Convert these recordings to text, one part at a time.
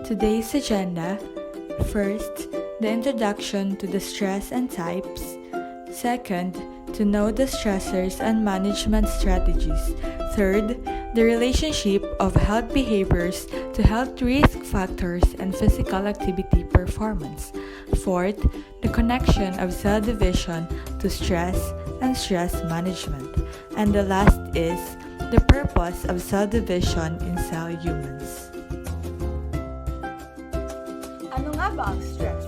Today's agenda: first, the introduction to the stress and types. Second, to know the stressors and management strategies. Third, the relationship of health behaviors to health risk factors and physical activity performance. Fourth, the connection of cell division to stress and stress management. And the last is the purpose of cell division in cell humans. Ano nga ba ang stress?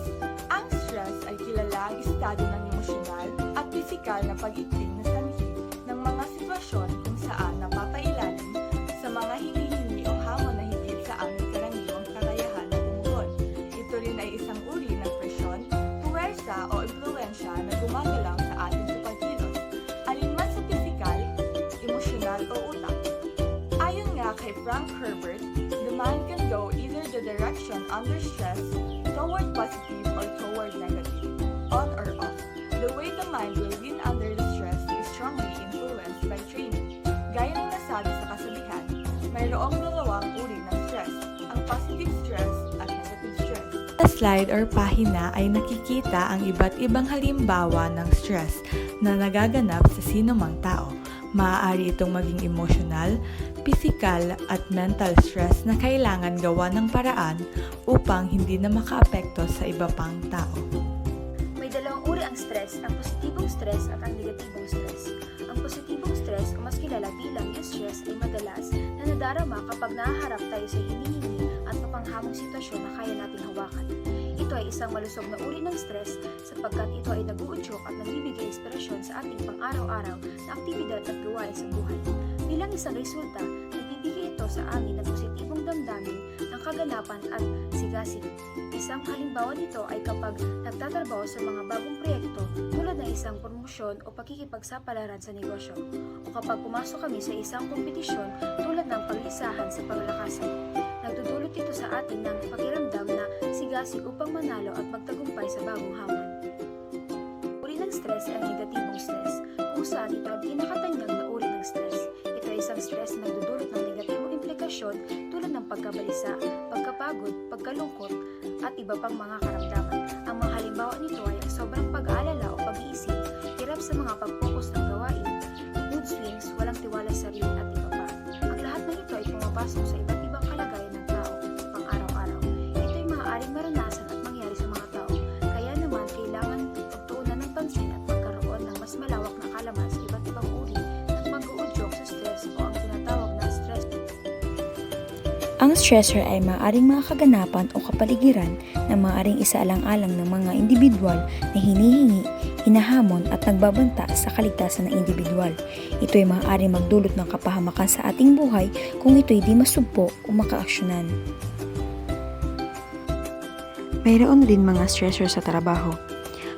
Ang stress ay kilalang estado ng emosyonal at pisikal na pag-ikting na sanhi ng mga sitwasyon kung saan napapailalim sa mga hinihingi o hamon na higit sa aming karaniwang kakayahan na tumugon. Ito rin ay isang uri ng presyon, puwersa o impluensya na gumagalaw sa ating pagkilos, alinman sa pisikal, emosyonal o utak. Ayon nga kay Frank Herbert, the mind can go either the direction under stress toward positive or toward negative, on or off. The way the mind will win under the stress is strongly influenced by training. Gaya ng nasabi sa kasabihan, mayroong dalawang uri ng stress, ang positive stress at negative stress. Sa slide or pahina ay nakikita ang iba't ibang halimbawa ng stress na nagaganap sa sinumang tao. Maaari itong maging emosyonal, pisikal at mental stress na kailangan gawa ng paraan upang hindi na makaapekto sa iba pang tao. May dalawang uri ang stress, ang positibong stress at ang negatibong stress. Ang positibong stress o mas kilala bilang eustress ay madalas na nadarama kapag nahaharap tayo sa hinihingi at mapanghamong sitwasyon na kaya nating hawakan. Ito ay isang malusog na uri ng stress sapagkat ito ay nag-uudyok at nagbibigay inspirasyon sa ating pang-araw-araw na aktibidad at gawain sa buhay. Bilang isang resulta, nagbibigay ito sa amin ng positibong damdamin ng kaganapan at sigasig. Isang halimbawa nito ay kapag nagtatrabaho sa mga bagong proyekto tulad ng isang promosyon o pakikipagsapalaran sa negosyo, o kapag pumasok kami sa isang kompetisyon tulad ng paglisahan sa paglakasan. Nagdudulot ito sa atin ng pakiramdam na sigasig upang manalo at magtagumpay sa bagong hamon. Uri ng stress ay ang negatibong stress, kung saan ito ang pinakatanyag na uri ng stress. Ito ay isang stress na nagdudulot ng negatibong implikasyon tulad ng pagkabalisa, pagkapagod, pagkalungkot, at iba pang mga karamdaman. Ang mga halimbawa nito ay ang sobrang pag-aalala o pag-iisip, hirap sa mga pag-focus ng gawain, mood swings, walang tiwala sa sarili at iba pa. Ang lahat ng ito ay pumapasok sa iba't ibang kalagayan ng tao pang-araw-araw. Ito ay maaaring maranasan at mangyari sa mga tao, kaya naman kailangan pagtuunan ng pansin at magkaroon ng mas malawak na kaalaman sa iba't ibang uri ng mag-uudyok sa stress o ang tinatawag na stress. Ang stressor ay maaaring mga kaganapan o kapaligiran na maaaring isaalang-alang ng mga individual na hinihingi, hinahamon at nagbabanta sa kaligtasan ng individual. Ito ay maaaring magdulot ng kapahamakan sa ating buhay kung ito ay di masugpo o makaaksyonan. Mayroon din mga stressor sa trabaho,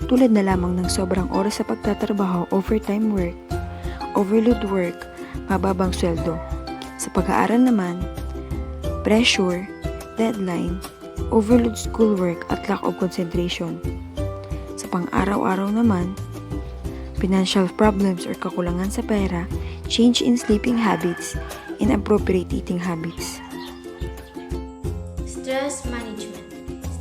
tulad na lamang ng sobrang oras sa pagtatrabaho, overtime work, overload work, mababang sweldo. Sa pag-aaral naman, pressure, deadline, overload schoolwork at lack of concentration. Sa pang-araw-araw naman, financial problems or kakulangan sa pera, change in sleeping habits, inappropriate eating habits. Stress management.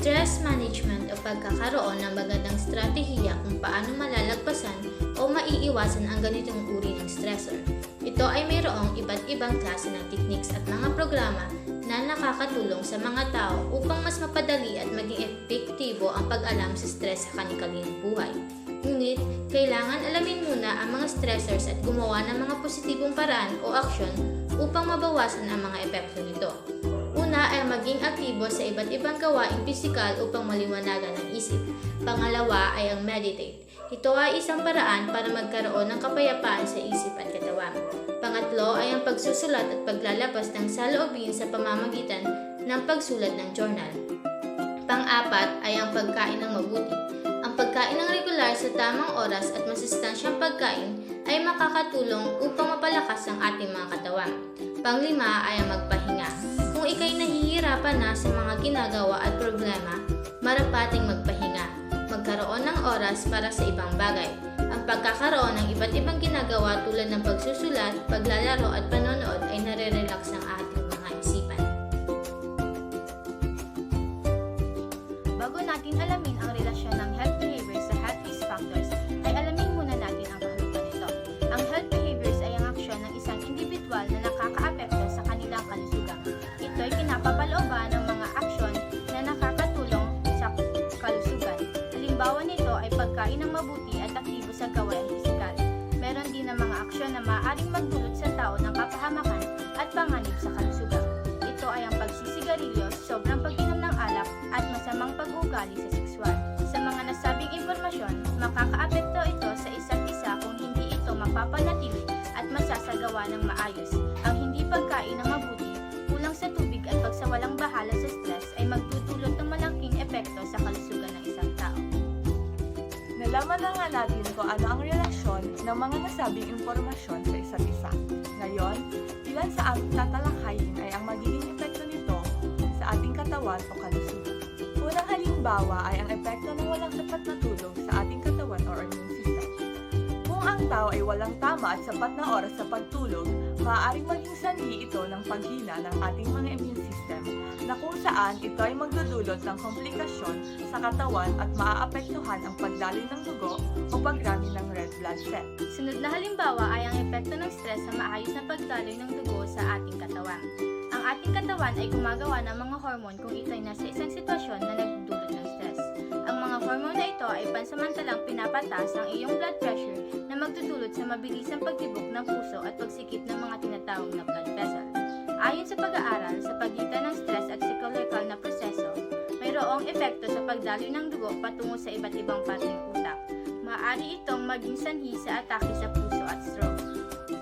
Stress management o pagkakaroon ng magandang strategiya kung paano malalagpasan o maiiwasan ang ganitong uri ng stressor. Ito ay mayroong iba't ibang klase ng techniques at mga programa na nakakatulong sa mga tao upang mas mapadali at maging epektibo ang pag-alam sa stress sa kanilang buhay. Ngunit, kailangan alamin muna ang mga stressors at gumawa ng mga positibong paraan o aksyon upang mabawasan ang mga epekto nito. Una ay maging aktibo sa iba't ibang gawaing pisikal upang maliwanagan ang isip. Pangalawa ay ang meditate. Ito ay isang paraan para magkaroon ng kapayapaan sa isip at katawan. Pangatlo ay ang pagsusulat at paglalabas ng saloobin sa pamamagitan ng pagsulat ng journal. Pang-apat ay ang pagkain ng mabuti. Ang pagkain ng regular sa tamang oras at masustansyang pagkain ay makakatulong upang mapalakas ang ating mga katawan. Panglima ay ang magpahinga. Kung ikay nahihirapan na sa mga ginagawa at problema, marapating magpahinga. Magkaroon ng oras para sa ibang bagay. Ang pagkakaroon ng iba't ibang ginagawa tulad ng pagsusulat, paglalaro at panonood ay nare-relax ang ating mga isipan. pagkain ng mabuti at aktibo sa gawaing pisikal. Meron din ang mga aksyon na maaaring magdulot sa tao ng kapahamakan at panganib sa kalusugan. Ito ay ang pagsisigarilyo, sobrang pag-inom ng alak at masamang pag-uugali sa sexual. Sa mga nasabing impormasyon, makakaapekto ito sa isa't isa kung hindi ito mapapanatili at masasagawa ng maayos. Ang hindi pagkain ng mabuti, kulang sa tubig at pagsawalang bahala sa stress ay magdudulot ng malaking epekto sa kalusugan ng isang tao. Nalaman na nga natin kung ano ang relasyon ng mga nasabing impormasyon sa isa't isa. Ngayon, ilan sa aming tatalakayin ay ang magiging epekto nito sa ating katawan o kalusugan. Unang halimbawa ay ang epekto ng walang sapat na tulog sa ating katawan o immune system. Kung ang tao ay walang tama at sapat na oras sa pagtulog, maaaring maging sanhi ito ng paghina ng ating mga immune system na kung saan ito ay magdudulot ng komplikasyon sa katawan at maaapektuhan ang pagdaloy ng dugo o pagrami ng red blood cell. Sunod na halimbawa ay ang epekto ng stress sa maayos na pagdaloy ng dugo sa ating katawan. Ang ating katawan ay gumagawa ng mga hormone kung ito ay nasa isang sitwasyon na nagdudulot ng stress. Ang mga hormone na ito ay pansamantalang pinapataas ang iyong blood pressure na magdudulot sa mabilisang pagtibok ng puso at pagsikip ng mga tinatawag na blood vessel. Ayon sa pag-aaral, sa pagitan ng stress at psychological na proseso, mayroong epekto sa pagdaloy ng dugo patungo sa iba't ibang parte ng utak. Maaari itong maging sanhi sa atake sa puso at stroke.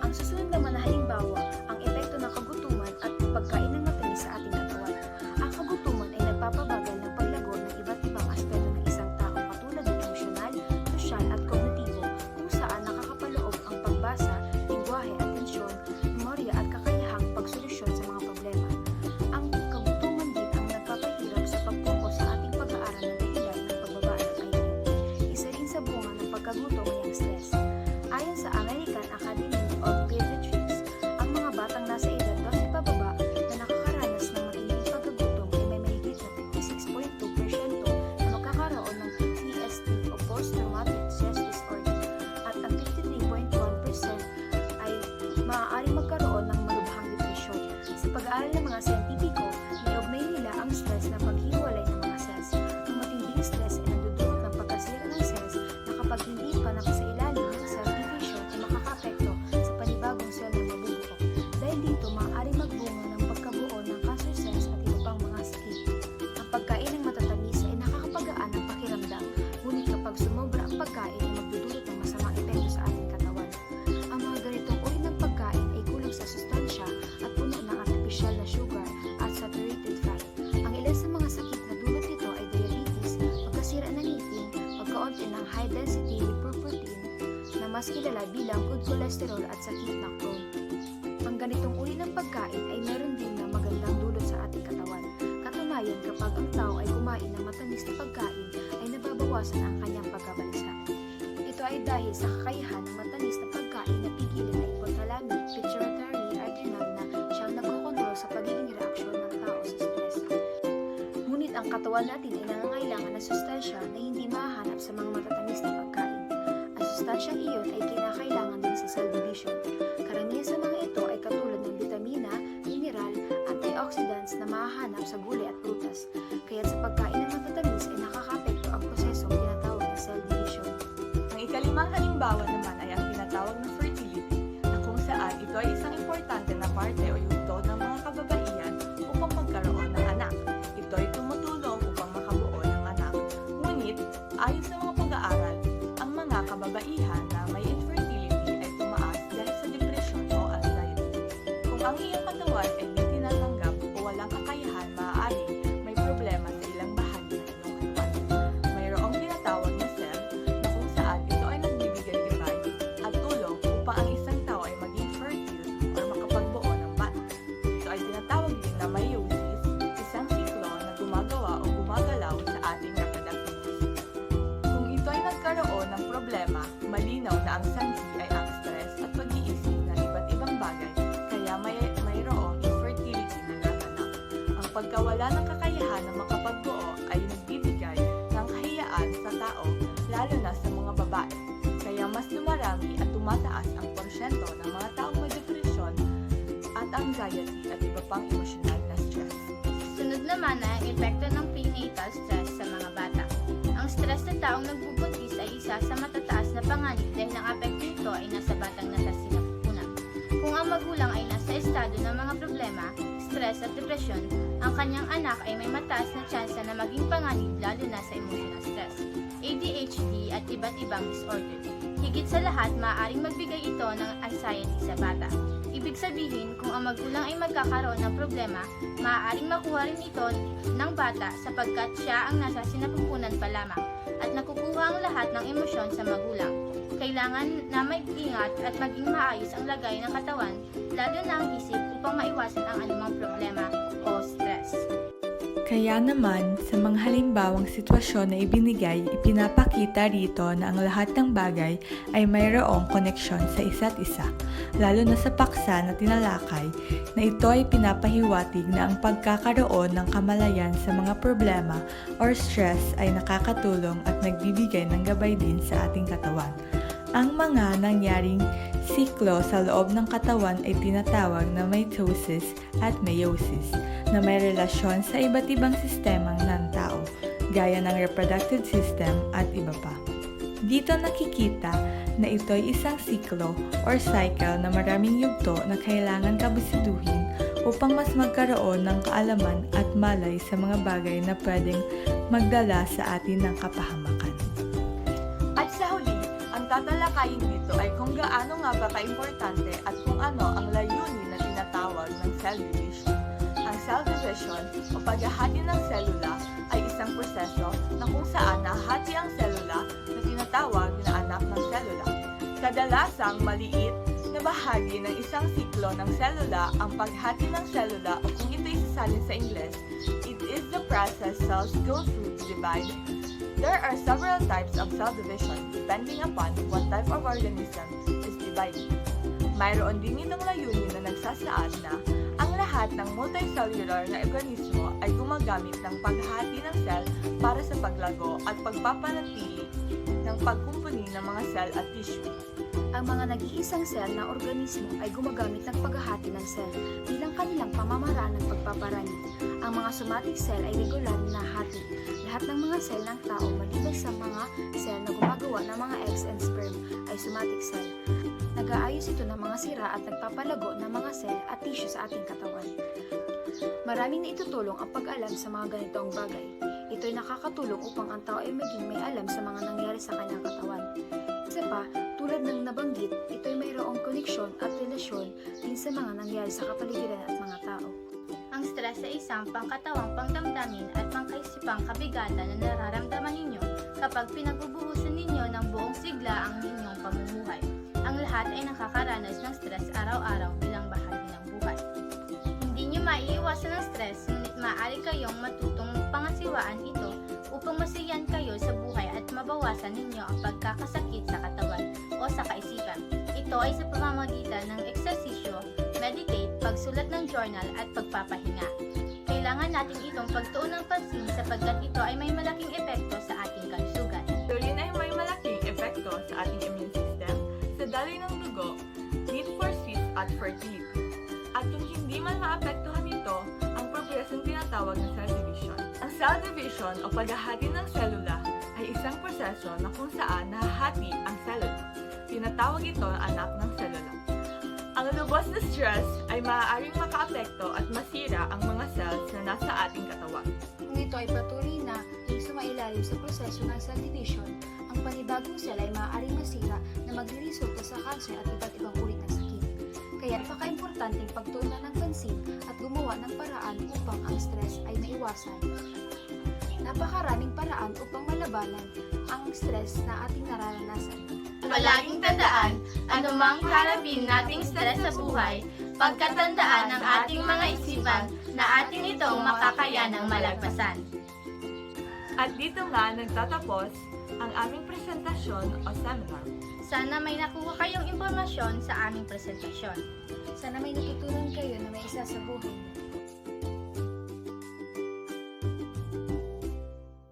Ang susunod naman na halimbawa, ang epekto ng kagutuman at pagkain ng matamis sa ating katawan. Ang kagutuman ay nagpapabagal ng paglago ng iba't ibang aspeto ng isang tao katulad ng emosyonal, sosyal at kognitibo kung saan nakakapaloob ang pagbasa, lingwahe, atensyon, memorya at kakayahang pagsolusyon sa mga problema. Ang kagutuman din ang nagpapahirap sa pag-focus sa ating pag-aaral ng dahilan ng pagbaba ng IQ. Isa rin sa bunga ng pagkagutom ay ang stress. Ayon sa American Academy of Pediatrics, ang mga batang nasa edad 12 pababa na nakakaranas ng matinding pagkagutom ay may mahigit na 56.2% na magkakaroon ng PTSD o Post-Traumatic Stress Disorder at ang 53.1% ay maaaring magkaroon ng malubhang depresyon. Sa pag-aaral ng mga siyentipiko, nilaugnay nila ang stress na paghiwalay ng mga cells. Ang matinding stress ay nagdudulot ng pagkasira ng cells na kapag hindi pa nakasailalim ng cell division ay makakapekto sa panibagong cell na mabubuo. Dahil dito, maaaring magbunga ng pagkabuo ng cancer cells at iba pang mga sakit. Ang pagkain ng matatamis ay nakakapagaan ng pakiramdam, ngunit kapag sumobra ang pagkain ay magdudulot ng masamang epekto sa ating katawan. Ang mga ganitong uri ng pagkain ay kulang sa sustansya at puno ng artificial na sugar at saturated fat. Ang ilan sa mga sakit na dulot nito ay diabetes, pagkasira ng ngipin, pagkaunti ng high-density lipoprotein na mas kilala bilang good cholesterol at sakit na Crohn. Ang ganitong uri ng pagkain ay meron din na magandang dulot sa ating katawan. Katunayan, kapag ang tao ay kumain ng matamis na pagkain, ay nababawasan ang kanyang pagkabalisa. Ito ay dahil sa kakayahan ng matamis na pagkain na pigilan ay hypothalamic pituitary adrenal na siyang nagkokontrol sa pagiging reaksyon ng tao sa stress. Ngunit ang katawan natin ay nangangailangan ng sustansya na hindi mahahanap sa mga matatamis na pagkain. Ang sustansyang iyon ay kinakailangan din sa cell division. Karamihan sa mga ito ay katulad ng bitamina, mineral, antioxidants na mahahanap sa gulay at prutas. Kaya't sa pagkain ng matatamis ay nakakapekto ang prosesong tinatawag na cell division. Ang ikalimang halimbawa naman ay ang tinatawag na fertility, na kung saan ito ay isang importante na parte o yugto ng mga kababaihan upang magkaroon ng anak. Ito ay tumutulong upang makabuo ng anak. Ngunit, ayon sa mga pag-aaral, ang mga kababaihan na may infertility ay tumaas dahil sa depression o anxiety. Kung ang iyong katawan ay hindi tinatanggap o walang kakayahan, maaari may problema sa ilang bahagi ng iyong katawan. Mayroong tinatawag na cell na kung saan ito ay nagbibigay gabay at tulong upang ang isang tao ay maging fertile o makapagbuo ng bata. Ito ay tinatawag din na meiosis, isang siklo na gumagawa o gumagalaw sa ating reproductive system. Kung ito ay nagkaroon ng problema, malinaw na ang sanhi ay ang stress at pag-iisip ng iba't ibang bagay, kaya mayroong infertility na naganap. Ang pagkawala ng kakayahan na makapagbuo ay nagbibigay ng kahiyaan sa tao, lalo na sa mga babae. Kaya mas dumarami at tumataas ang porsyento ng mga taong may depresyon at anxiety at iba pang emosyonal na stress. Sunod naman ay ang epekto ng prenatal stress sa mga bata. Ang stress sa taong nagbubuntis ay isa isa sa matataas na panganib dahil ang apekto nito ay nasa batang nasa sinapupunan. Kung ang magulang ay nasa estado ng mga problema, stress at depresyon, ang kanyang anak ay may mataas na tsansa na maging panganib lalo na sa emotional stress, ADHD at iba't ibang disorder. Higit sa lahat, maaaring magbigay ito ng anxiety sa bata. Ibig sabihin, kung ang magulang ay magkakaroon ng problema, maaaring makuha rin ito ng bata sapagkat siya ang nasa sinapupunan pa lamang at nakukuha ang lahat ng emosyon sa magulang. Kailangan na mag-ingat at maging maayos ang lagay ng katawan, lalo na ang isip upang maiwasan ang anumang problema o stress. Kaya naman, sa mga halimbawang sitwasyon na ibinigay, ipinapakita rito na ang lahat ng bagay ay mayroong koneksyon sa isa't isa, lalo na sa paksa na tinalakay na ito ay pinapahiwatig na ang pagkakaroon ng kamalayan sa mga problema or stress ay nakakatulong at nagbibigay ng gabay din sa ating katawan. Ang mga nangyaring siklo sa loob ng katawan ay tinatawag na mitosis at meiosis na may relasyon sa iba't ibang sistemang ng tao, gaya ng reproductive system at iba pa. Dito nakikita na ito ay isang siklo or cycle na maraming yugto na kailangan kabisituhin upang mas magkaroon ng kaalaman at malay sa mga bagay na pwedeng magdala sa atin ng kapahamakan. At sa huli, ang tatalakayin dito ay kung gaano nga ba kaimportante at kung ano ang layunin na tinatawag ng cell division. Ang cell division o paghahati ng selula ay isang proseso na kung saan nahati ang selula na tinatawag na anak ng selula. Kadalasang maliit na bahagi ng isang siklo ng selula ang paghati ng selula o kung ito'y sasalin sa Ingles, it is the process cells go through to divide. There are several types of cell division depending upon what type of organism is dividing. Mayroon din itong layunin na nagsasaad na ang lahat ng multicellular na organismo ay gumagamit ng paghati ng cell para sa paglago at pagpapanatili ng pagkumpuni ng mga cell at tissue. Ang mga nag-iisang cell na organismo ay gumagamit ng paghahati ng cell bilang kanilang pamamaraan ng pagpaparani. Ang mga somatic cell ay regular na hati. Lahat ng mga cell ng tao maliban sa mga cell na gumagawa ng mga eggs and sperm ay somatic cell. Nag-aayos ito ng mga sira at nagpapalago ng mga cell at tissue sa ating katawan. Maraming naitutulong ang pag-alam sa mga ganitong bagay. Ito ay nakakatulong upang ang tao ay maging may alam sa mga nangyari sa kanyang katawan. Isa pa, tulad ng nabanggit, ito ay mayroong koneksyon at relasyon din sa mga nangyari sa kapaligiran at mga tao. Ang stress ay isang pangkatawang pangdamdamin at pangkaisipang kabigatan na nararamdaman ninyo kapag pinagbubuhusan ninyo ng buong sigla ang inyong pamumuhay. Ang lahat ay nakakaranas ng stress araw-araw bilang bahagi ng buhay. Hindi nyo maiiwasan ang stress, ngunit maaari kayong matutong pangasiwaan ito upang masiyahan kayo sa buhay at mabawasan ninyo ang pagkakasakit sa katawan o sa kaisipan. Ito ay sa pamamagitan ng eksersisyo, meditate, pagsulat ng journal at pagpapahinga. Kailangan natin itong pagtuon ng pansin sapagkat ito ay may malaking epekto sa ating kalusugan. Ito rin ay may malaking epekto sa ating immune system, sa daloy ng dugo, need for speed at fatigue. At kung hindi man maapektuhan ito, ang progresong tinatawag na cell division. Ang cell division o paghahati ng selula ay isang proseso na kung saan nahahati ang selula. Tinatawag ito ang anak ng selula. Ang lubos na stress ay maaaring makaapekto at masira ang mga cells na nasa ating katawan. Kung ito ay patuloy na sumailalim sa proseso ng cell division, ang panibagong cell ay maaaring masira na magre-resulta sa cancer at iba't ibang uri ng sakit. Kaya napaka-importanteng pagtuunan ng pansin at gumawa ng paraan upang ang stress ay maiwasan. Napakaraming paraan upang malabanan ang stress na ating nararanasan. Palaging tandaan, anumang harapin nating stress sa buhay, pagkatandaan ng ating mga isipan na atin itong makakayanang malagpasan. At dito nga nagtatapos ang aming presentasyon o seminar. Sana may nakuha kayong impormasyon sa aming presentasyon. Sana may natutunan kayo na may isa sa buhay.